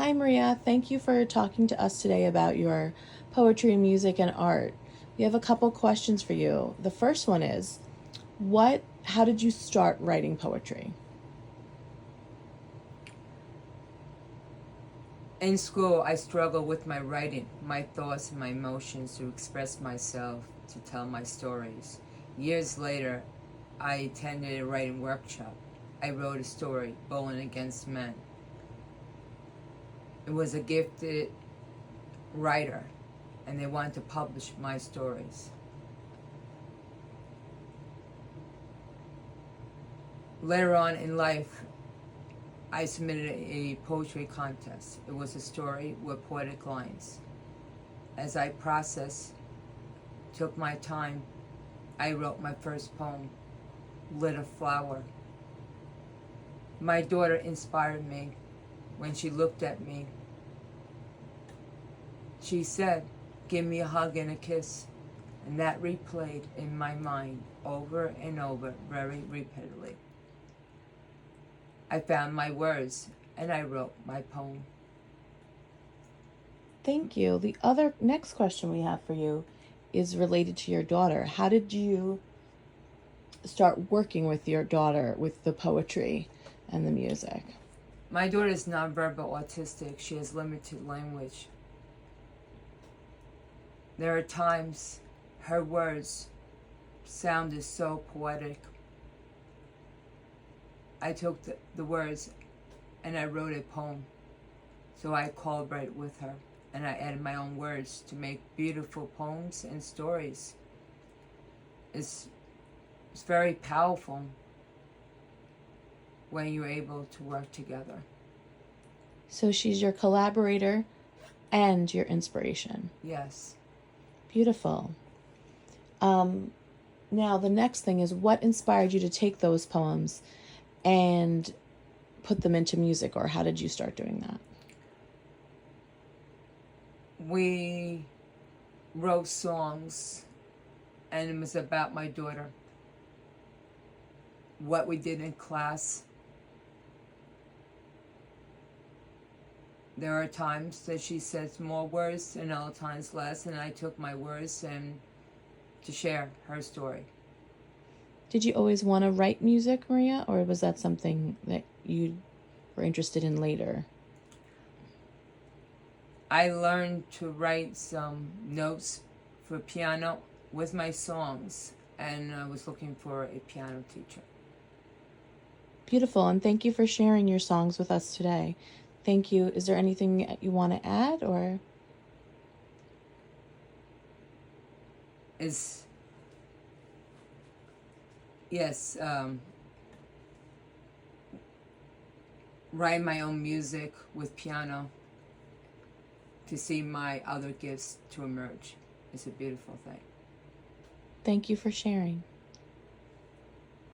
Hi, Maria. Thank you for talking to us today about your poetry, music, and art. We have a couple questions for you. The first one is, how did you start writing poetry? In school, I struggled with my writing, my thoughts, and my emotions to express myself, to tell my stories. Years later, I attended a writing workshop. I wrote a story, Bowling Against Men. It was a gifted writer, and they wanted to publish my stories. Later on in life, I submitted a poetry contest. It was a story with poetic lines. As I processed, took my time, I wrote my first poem, Lit a Flower. My daughter inspired me. When she looked at me, she said, "Give me a hug and a kiss." And that replayed in my mind over and over, very repeatedly. I found my words and I wrote my poem. Thank you. The other next question we have for you is related to your daughter. How did you start working with your daughter with the poetry and the music? My daughter is nonverbal autistic. She has limited language. There are times her words sounded so poetic. I took the words and I wrote a poem. So I collaborated with her and I added my own words to make beautiful poems and stories. It's very powerful when you're able to work together. So she's your collaborator and your inspiration. Yes. Beautiful. Now, the next thing is, what inspired you to take those poems and put them into music, or how did you start doing that? We wrote songs and it was about my daughter. What we did in class. There are times that she says more words and other times less, and I took my words and to share her story. Did you always want to write music, Maria, or was that something that you were interested in later? I learned to write some notes for piano with my songs, and I was looking for a piano teacher. Beautiful, and thank you for sharing your songs with us today. Thank you. Is there anything you want to add, or? Yes, write my own music with piano to see my other gifts to emerge. It's a beautiful thing. Thank you for sharing.